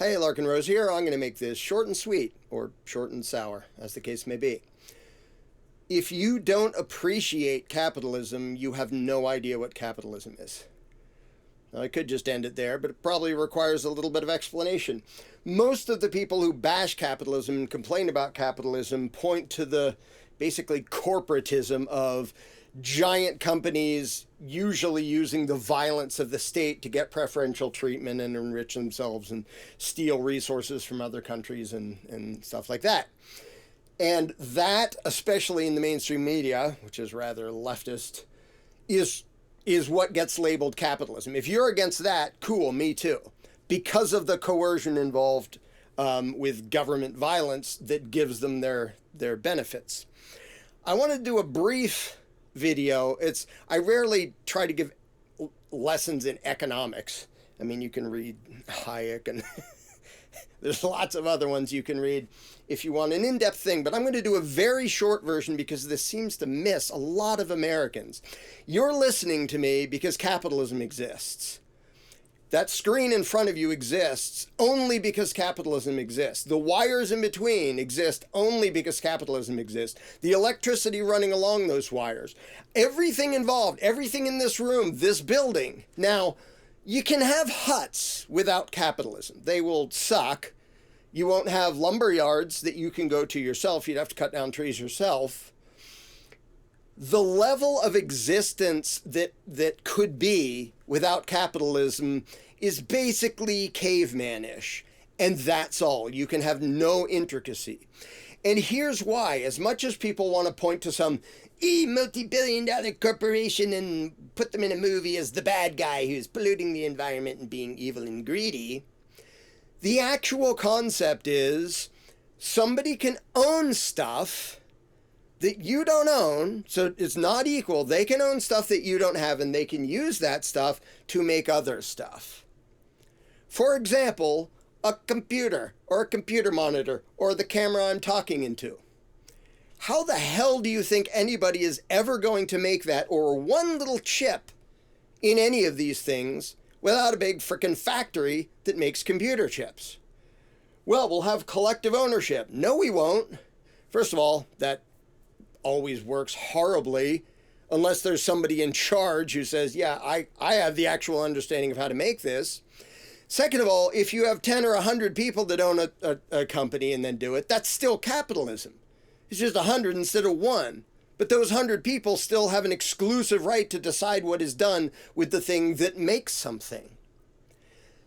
Hey, Larken Rose here. I'm going to make this short and sweet, or short and sour, as the case may be. If you don't appreciate capitalism, you have no idea what capitalism is. Now, I could just end it there, but it probably requires a little bit of explanation. Most of the people who bash capitalism and complain about capitalism point to the basically corporatism of giant companies usually using the violence of the state to get preferential treatment and enrich themselves and steal resources from other countries and stuff like that. And that, especially in the mainstream media, which is rather leftist, is what gets labeled capitalism. If you're against that, cool, me too. Because of the coercion involved with government violence that gives them their benefits. I want to do a brief video. I rarely try to give lessons in economics. I mean, you can read Hayek and there's lots of other ones you can read if you want an in-depth thing, but I'm going to do a very short version because this seems to miss a lot of Americans. You're listening to me because capitalism exists. That screen in front of you exists only because capitalism exists. The wires in between exist only because capitalism exists. The electricity running along those wires. Everything involved, everything in this room, this building. Now, you can have huts without capitalism. They will suck. You won't have lumber yards that you can go to yourself. You'd have to cut down trees yourself. The level of existence that could be without capitalism is basically caveman-ish. And that's all. You can have no intricacy. And here's why. As much as people want to point to some multi-billion-dollar corporation and put them in a movie as the bad guy who's polluting the environment and being evil and greedy, the actual concept is somebody can own stuff that you don't own, so it's not equal. They can own stuff that you don't have, and they can use that stuff to make other stuff. For example, a computer, or a computer monitor, or the camera I'm talking into. How the hell do you think anybody is ever going to make that, or one little chip in any of these things, without a big frickin' factory that makes computer chips? Well, we'll have collective ownership. No, we won't. First of all, that always works horribly unless there's somebody in charge who says, yeah, I have the actual understanding of how to make this. Second of all, if you have 10 or 100 people that own a company and then do it, that's still capitalism. It's just 100 instead of 1. But those 100 people still have an exclusive right to decide what is done with the thing that makes something.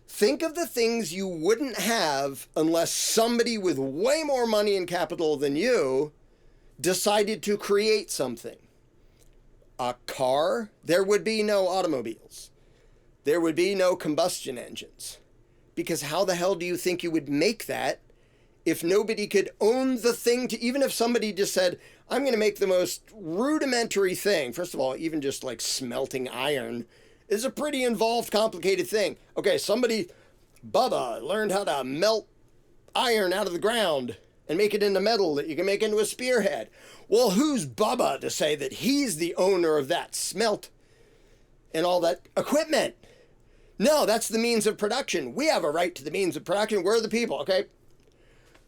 Think of the things you wouldn't have unless somebody with way more money and capital than you decided to create something. A car, there would be no automobiles. There would be no combustion engines. Because how the hell do you think you would make that if nobody could own the thing to, even if somebody just said, I'm going to make the most rudimentary thing. First of all, even just like smelting iron is a pretty involved, complicated thing. Okay, Bubba learned how to melt iron out of the ground and make it into metal that you can make into a spearhead. Well, who's Bubba to say that he's the owner of that smelt and all that equipment? No, that's the means of production. We have a right to the means of production. We're the people, okay?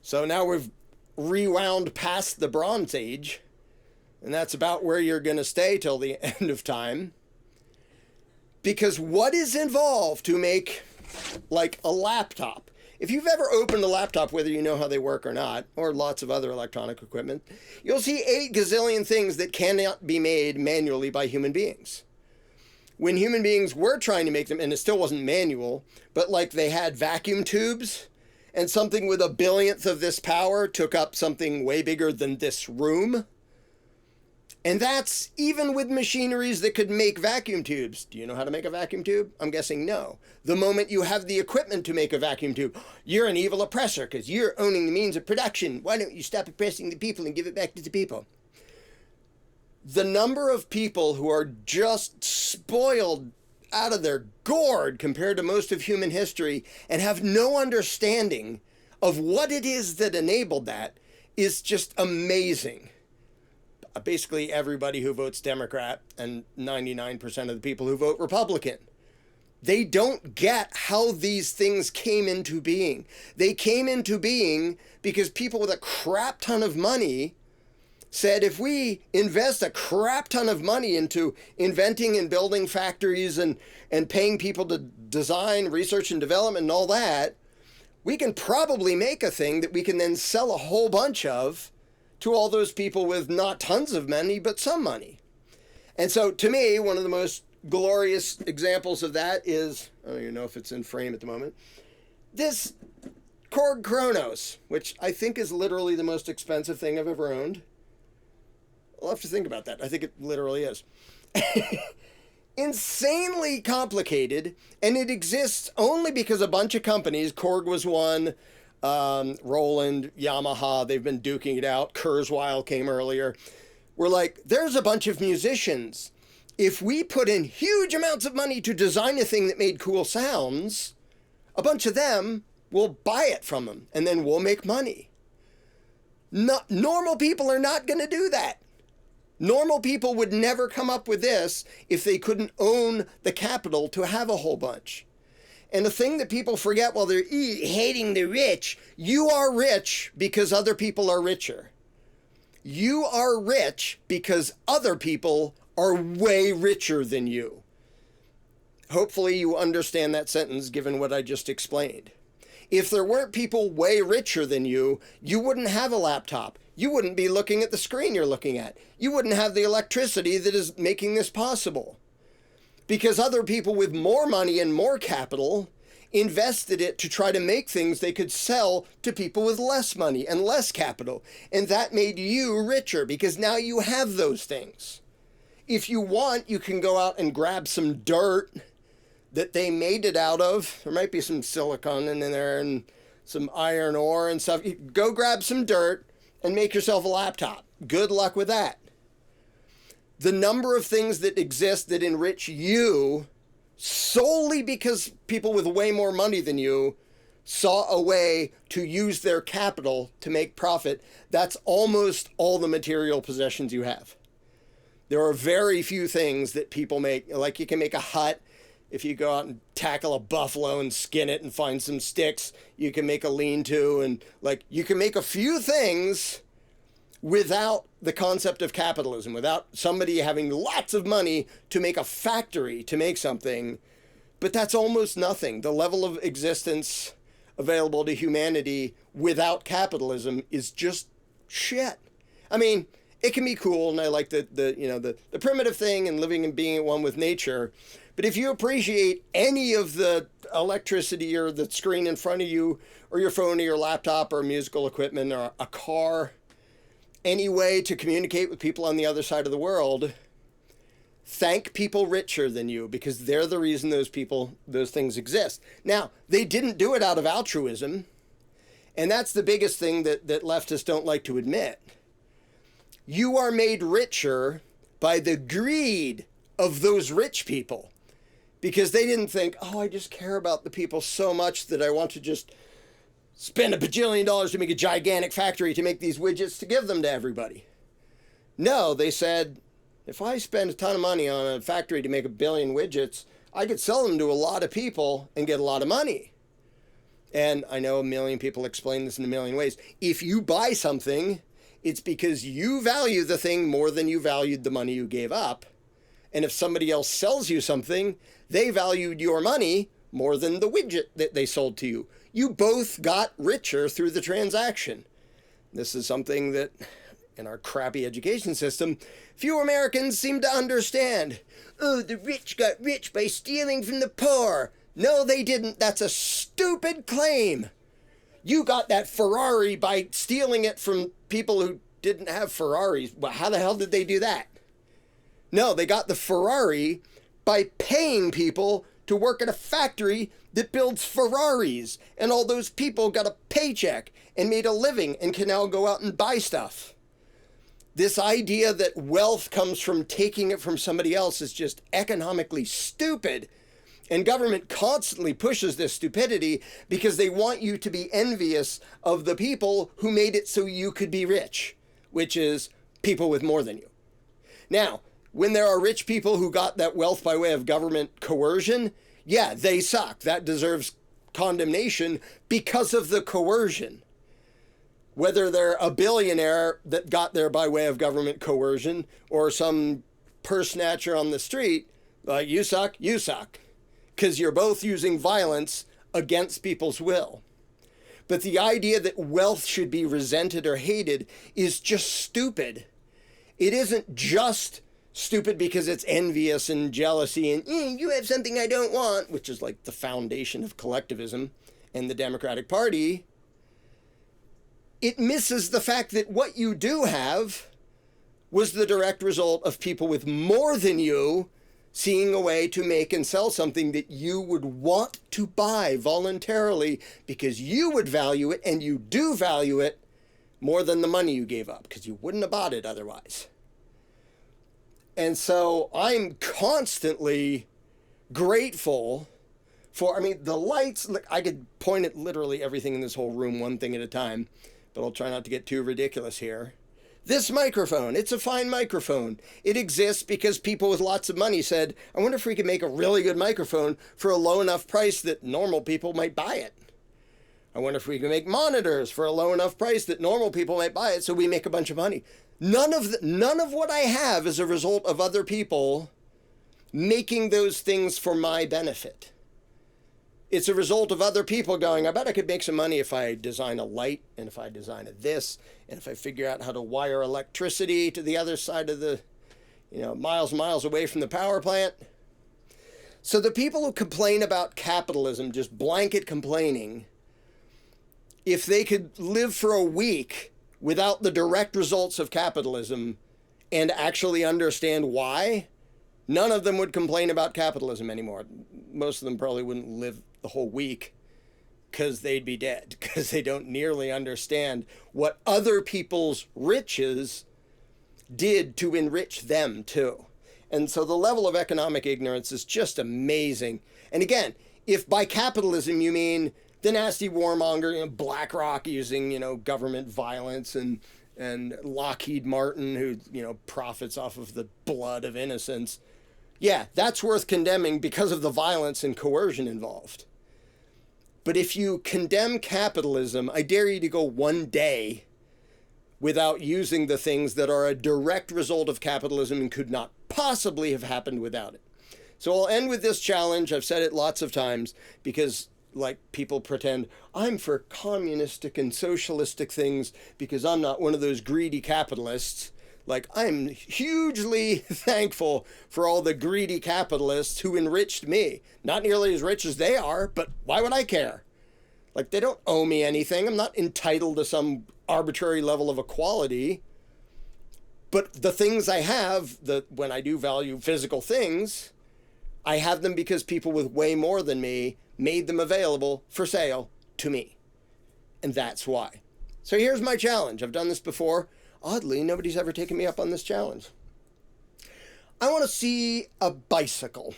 So now we've rewound past the Bronze Age, and that's about where you're going to stay till the end of time. Because what is involved to make, like, a laptop? If you've ever opened a laptop, whether you know how they work or not, or lots of other electronic equipment, you'll see 8 gazillion things that cannot be made manually by human beings. When human beings were trying to make them, and it still wasn't manual, but like they had vacuum tubes, and something with 1/1000th of this power took up something way bigger than this room. And that's even with machineries that could make vacuum tubes. Do you know how to make a vacuum tube? I'm guessing no. The moment you have the equipment to make a vacuum tube, you're an evil oppressor because you're owning the means of production. Why don't you stop oppressing the people and give it back to the people? The number of people who are just spoiled out of their gourd compared to most of human history and have no understanding of what it is that enabled that is just amazing. Basically everybody who votes Democrat and 99% of the people who vote Republican. They don't get how these things came into being. They came into being because people with a crap ton of money said, if we invest a crap ton of money into inventing and building factories and paying people to design, research and development and all that, we can probably make a thing that we can then sell a whole bunch of to all those people with not tons of money, but some money. And so to me, one of the most glorious examples of that is, I don't even know if it's in frame at the moment, this Korg Kronos, which I think is literally the most expensive thing I've ever owned. I'll have to think about that. I think it literally is. Insanely complicated, and it exists only because a bunch of companies, Korg was one, Roland, Yamaha, they've been duking it out, Kurzweil came earlier, were like, there's a bunch of musicians. If we put in huge amounts of money to design a thing that made cool sounds, a bunch of them will buy it from them, and then we'll make money. Normal people are not going to do that. Normal people would never come up with this if they couldn't own the capital to have a whole bunch. And the thing that people forget while they're hating the rich, you are rich because other people are richer. You are rich because other people are way richer than you. Hopefully you understand that sentence given what I just explained. If there weren't people way richer than you, you wouldn't have a laptop. You wouldn't be looking at the screen you're looking at. You wouldn't have the electricity that is making this possible. Because other people with more money and more capital invested it to try to make things they could sell to people with less money and less capital. And that made you richer because now you have those things. If you want, you can go out and grab some dirt that they made it out of. There might be some silicon in there and some iron ore and stuff. You go grab some dirt and make yourself a laptop. Good luck with that. The number of things that exist that enrich you solely because people with way more money than you saw a way to use their capital to make profit, that's almost all the material possessions you have. There are very few things that people make, like you can make a hut. If you go out and tackle a buffalo and skin it and find some sticks, you can make a lean-to, and like you can make a few things without the concept of capitalism, without somebody having lots of money to make a factory to make something. But that's almost nothing. The level of existence available to humanity without capitalism is just shit. I mean, it can be cool, and I like the primitive thing and living and being at one with nature. But if you appreciate any of the electricity or the screen in front of you or your phone or your laptop or musical equipment or a car, any way to communicate with people on the other side of the world, thank people richer than you because they're the reason those things exist. Now, they didn't do it out of altruism, and that's the biggest thing that leftists don't like to admit. You are made richer by the greed of those rich people because they didn't think, oh, I just care about the people so much that I want to just spend $1 bajillion to make a gigantic factory to make these widgets to give them to everybody. No, they said, if I spend a ton of money on a factory to make 1 billion widgets, I could sell them to a lot of people and get a lot of money. And I know 1 million people explain this in 1 million ways. If you buy something, it's because you value the thing more than you valued the money you gave up. And if somebody else sells you something, they valued your money more than the widget that they sold to you. You both got richer through the transaction. This is something that, in our crappy education system, few Americans seem to understand. Oh, the rich got rich by stealing from the poor. No, they didn't. That's a stupid claim. You got that Ferrari by stealing it from people who didn't have Ferraris. Well, how the hell did they do that? No, they got the Ferrari by paying people to work at a factory that builds Ferraris. And all those people got a paycheck and made a living and can now go out and buy stuff. This idea that wealth comes from taking it from somebody else is just economically stupid. And government constantly pushes this stupidity because they want you to be envious of the people who made it so you could be rich, which is people with more than you. Now, when there are rich people who got that wealth by way of government coercion, yeah, they suck. That deserves condemnation because of the coercion. Whether they're a billionaire that got there by way of government coercion or some purse snatcher on the street, like, you suck, because you're both using violence against people's will. But the idea that wealth should be resented or hated is just stupid. It isn't just stupid because it's envious and jealousy and you have something I don't want, which is like the foundation of collectivism and the Democratic Party. It misses the fact that what you do have was the direct result of people with more than you seeing a way to make and sell something that you would want to buy voluntarily because you would value it, and you do value it more than the money you gave up because you wouldn't have bought it otherwise. And so I'm constantly grateful for, the lights. Look, I could point at literally everything in this whole room one thing at a time, but I'll try not to get too ridiculous here. This microphone, it's a fine microphone. It exists because people with lots of money said, I wonder if we could make a really good microphone for a low enough price that normal people might buy it. I wonder if we can make monitors for a low enough price that normal people might buy it, so we make a bunch of money. None of what I have is a result of other people making those things for my benefit. It's a result of other people going, I bet I could make some money if I design a light, and if I design this, and if I figure out how to wire electricity to the other side of the, miles and miles away from the power plant. So the people who complain about capitalism, just blanket complaining, if they could live for a week without the direct results of capitalism and actually understand why, none of them would complain about capitalism anymore. Most of them probably wouldn't live the whole week because they'd be dead, because they don't nearly understand what other people's riches did to enrich them too. And so the level of economic ignorance is just amazing. And again, if by capitalism you mean the nasty warmonger, BlackRock using, government violence, and Lockheed Martin who, profits off of the blood of innocents, yeah, that's worth condemning because of the violence and coercion involved. But if you condemn capitalism, I dare you to go one day without using the things that are a direct result of capitalism and could not possibly have happened without it. So I'll end with this challenge. I've said it lots of times because people pretend I'm for communistic and socialistic things because I'm not one of those greedy capitalists. I'm hugely thankful for all the greedy capitalists who enriched me. Not nearly as rich as they are, but why would I care? They don't owe me anything. I'm not entitled to some arbitrary level of equality. But the things I have, when I do value physical things, I have them because people with way more than me made them available for sale to me. And that's why. So here's my challenge. I've done this before. Oddly, nobody's ever taken me up on this challenge. I want to see a bicycle.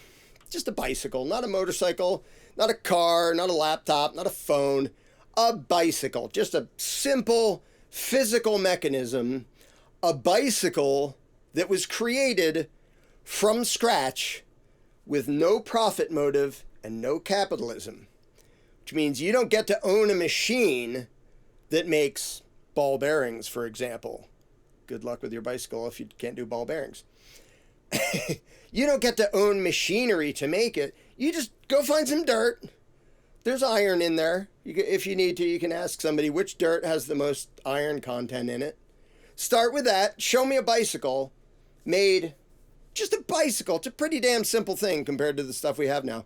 Just a bicycle, not a motorcycle, not a car, not a laptop, not a phone. A bicycle. Just a simple physical mechanism. A bicycle that was created from scratch with no profit motive and no capitalism. Which means you don't get to own a machine that makes ball bearings, for example. Good luck with your bicycle if you can't do ball bearings. You don't get to own machinery to make it. You just go find some dirt. There's iron in there. If you need to, you can ask somebody which dirt has the most iron content in it. Start with that. Show me a bicycle made, just a bicycle. It's a pretty damn simple thing compared to the stuff we have now.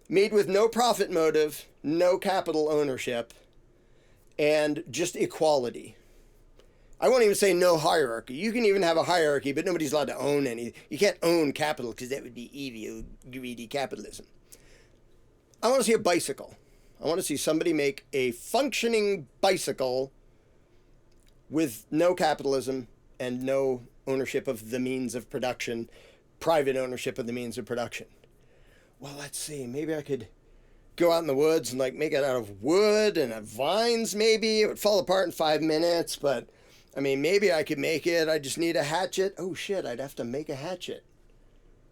Made with no profit motive, no capital ownership, and just equality. I won't even say no hierarchy. You can even have a hierarchy, but nobody's allowed to own any. You can't own capital because that would be evil, greedy capitalism. I want to see a bicycle. I want to see somebody make a functioning bicycle with no capitalism and no ownership of the means of production, private ownership of the means of production. Well, let's see. Maybe I could go out in the woods and make it out of wood and vines maybe. It would fall apart in 5 minutes, but maybe I could make it. I just need a hatchet. Oh shit, I'd have to make a hatchet.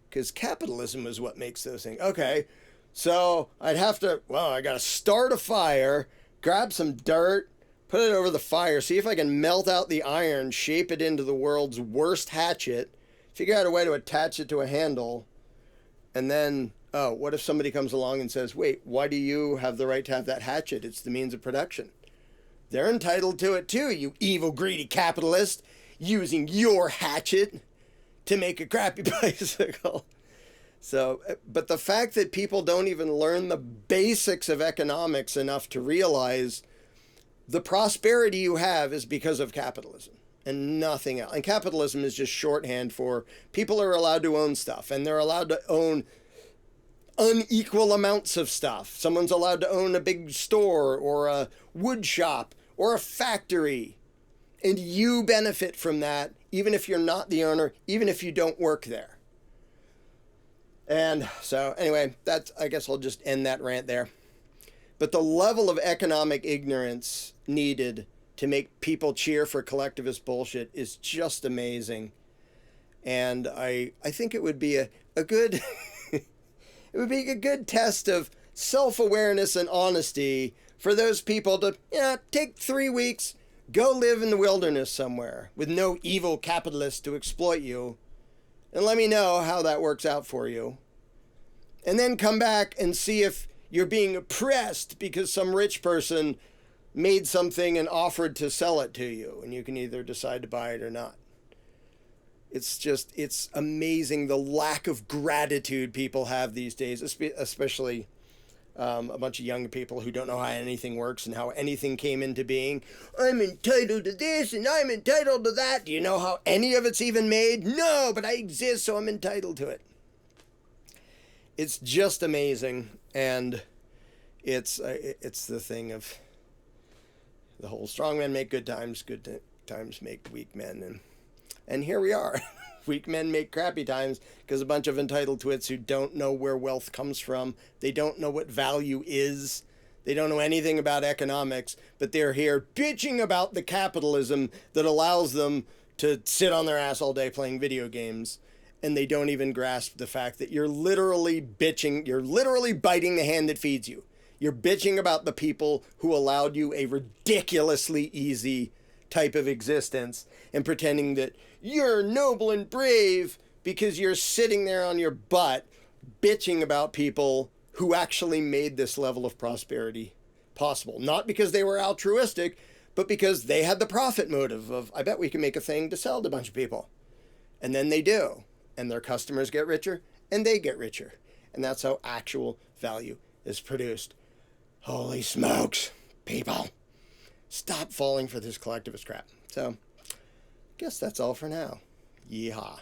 Because capitalism is what makes those things. Okay, So I'd have to, well, I got to start a fire, grab some dirt, put it over the fire, see if I can melt out the iron, shape it into the world's worst hatchet, figure out a way to attach it to a handle, and then, oh, what if somebody comes along and says, wait, why do you have the right to have that hatchet? It's the means of production. They're entitled to it too, you evil, greedy capitalist, using your hatchet to make a crappy bicycle. So, but the fact that people don't even learn the basics of economics enough to realize the prosperity you have is because of capitalism and nothing else. And capitalism is just shorthand for people are allowed to own stuff, and they're allowed to own unequal amounts of stuff. Someone's allowed to own a big store or a wood shop or a factory, and you benefit from that even if you're not the owner, even if you don't work there. And so anyway, I guess I'll just end that rant there. But the level of economic ignorance needed to make people cheer for collectivist bullshit is just amazing. And I think it would be a good it would be a good test of self-awareness and honesty for those people to take 3 weeks, go live in the wilderness somewhere with no evil capitalists to exploit you, and let me know how that works out for you. And then come back and see if you're being oppressed because some rich person made something and offered to sell it to you, and you can either decide to buy it or not. It's amazing the lack of gratitude people have these days, especially a bunch of young people who don't know how anything works and how anything came into being. I'm entitled to this and I'm entitled to that. Do you know how any of it's even made? No, but I exist, so I'm entitled to it. It's just amazing, and it's the thing of the whole strong men make good times make weak men, and here we are. Weak men make crappy times because a bunch of entitled twits who don't know where wealth comes from, they don't know what value is, they don't know anything about economics, but they're here bitching about the capitalism that allows them to sit on their ass all day playing video games. And they don't even grasp the fact that you're literally bitching, you're literally biting the hand that feeds you. You're bitching about the people who allowed you a ridiculously easy type of existence and pretending that you're noble and brave because you're sitting there on your butt bitching about people who actually made this level of prosperity possible. Not because they were altruistic, but because they had the profit motive of, I bet we can make a thing to sell to a bunch of people. And then they do. And their customers get richer, and they get richer. And that's how actual value is produced. Holy smokes, people. Stop falling for this collectivist crap. So, I guess that's all for now. Yeehaw.